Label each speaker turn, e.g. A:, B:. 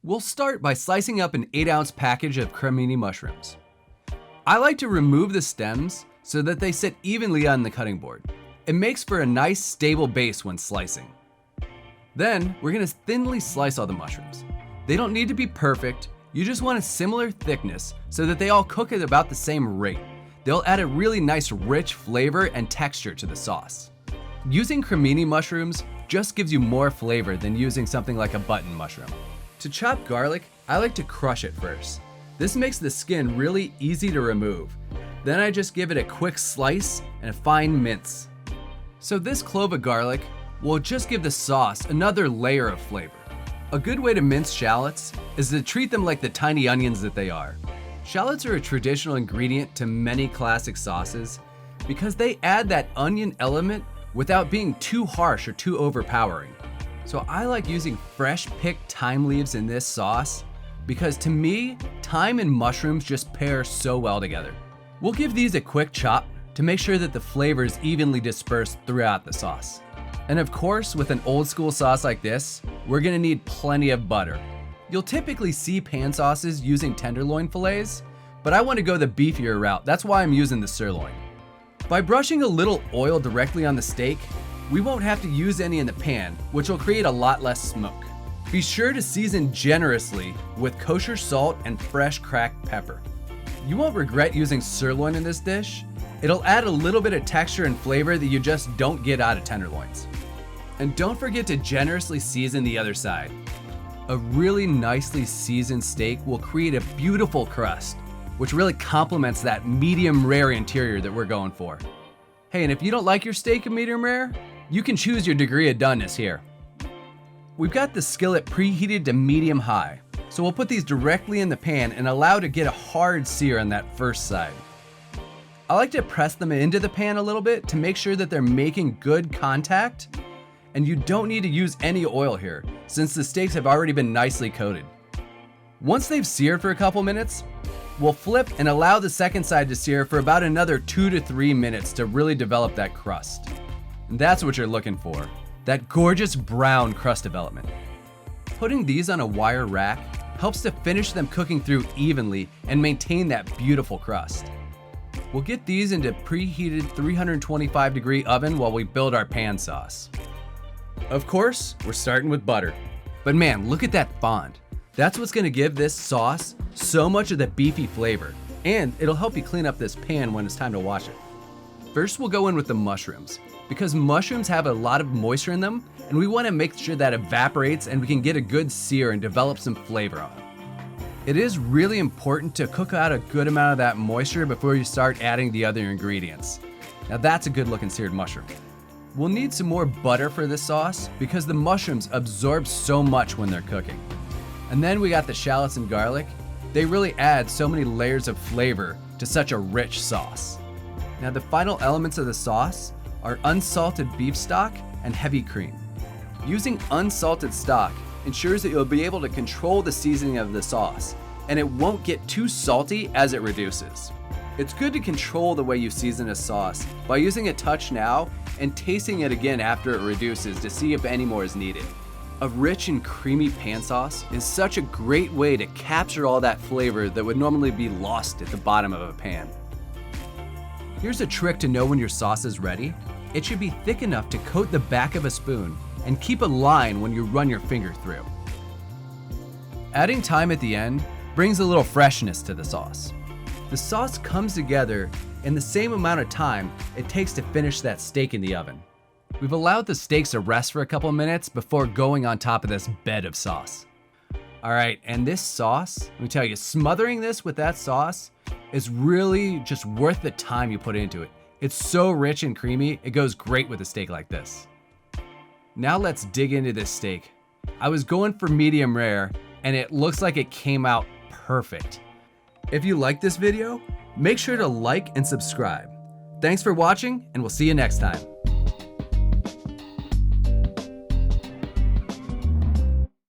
A: We'll start by slicing up an 8-ounce package of cremini mushrooms. I like to remove the stems so that they sit evenly on the cutting board. It makes for a nice stable base when slicing. Then we're gonna thinly slice all the mushrooms. They don't need to be perfect, you just want a similar thickness so that they all cook at about the same rate. They'll add a really nice rich flavor and texture to the sauce. Using cremini mushrooms just gives you more flavor than using something like a button mushroom. To chop garlic, I like to crush it first. This makes the skin really easy to remove. Then I just give it a quick slice and a fine mince. So this clove of garlic will just give the sauce another layer of flavor. A good way to mince shallots is to treat them like the tiny onions that they are. Shallots are a traditional ingredient to many classic sauces because they add that onion element without being too harsh or too overpowering. So I like using fresh picked thyme leaves in this sauce because to me, thyme and mushrooms just pair so well together. We'll give these a quick chop to make sure that the flavor is evenly dispersed throughout the sauce. And of course, with an old school sauce like this, we're gonna need plenty of butter. You'll typically see pan sauces using tenderloin fillets, but I want to go the beefier route. That's why I'm using the sirloin. By brushing a little oil directly on the steak, we won't have to use any in the pan, which will create a lot less smoke. Be sure to season generously with kosher salt and fresh cracked pepper. You won't regret using sirloin in this dish. It'll add a little bit of texture and flavor that you just don't get out of tenderloins. And don't forget to generously season the other side. A really nicely seasoned steak will create a beautiful crust, which really complements that medium rare interior that we're going for. Hey, and if you don't like your steak medium rare, you can choose your degree of doneness here. We've got the skillet preheated to medium high, so we'll put these directly in the pan and allow to get a hard sear on that first side. I like to press them into the pan a little bit to make sure that they're making good contact, and you don't need to use any oil here since the steaks have already been nicely coated. Once they've seared for a couple minutes, we'll flip and allow the second side to sear for about another 2 to 3 minutes to really develop that crust. And that's what you're looking for, that gorgeous brown crust development. Putting these on a wire rack helps to finish them cooking through evenly and maintain that beautiful crust. We'll get these into preheated 325 degree oven while we build our pan sauce. Of course, we're starting with butter. But man, look at that fond. That's what's gonna give this sauce so much of the beefy flavor, and it'll help you clean up this pan when it's time to wash it. First, we'll go in with the mushrooms, because mushrooms have a lot of moisture in them, and we wanna make sure that evaporates and we can get a good sear and develop some flavor on it. It is really important to cook out a good amount of that moisture before you start adding the other ingredients. Now that's a good looking seared mushroom. We'll need some more butter for this sauce because the mushrooms absorb so much when they're cooking. And then we got the shallots and garlic. They really add so many layers of flavor to such a rich sauce. Now the final elements of the sauce are unsalted beef stock and heavy cream. Using unsalted stock ensures that you'll be able to control the seasoning of the sauce, and it won't get too salty as it reduces. It's good to control the way you season a sauce by using a touch now and tasting it again after it reduces to see if any more is needed. A rich and creamy pan sauce is such a great way to capture all that flavor that would normally be lost at the bottom of a pan. Here's a trick to know when your sauce is ready. It should be thick enough to coat the back of a spoon and keep a line when you run your finger through. Adding thyme at the end brings a little freshness to the sauce. The sauce comes together in the same amount of time it takes to finish that steak in the oven. We've allowed the steaks to rest for a couple minutes before going on top of this bed of sauce. All right, and this sauce, let me tell you, smothering this with that sauce is really just worth the time you put into it. It's so rich and creamy, it goes great with a steak like this. Now let's dig into this steak. I was going for medium rare, and it looks like it came out perfect. If you like this video, make sure to like and subscribe. Thanks for watching, and we'll see you next time.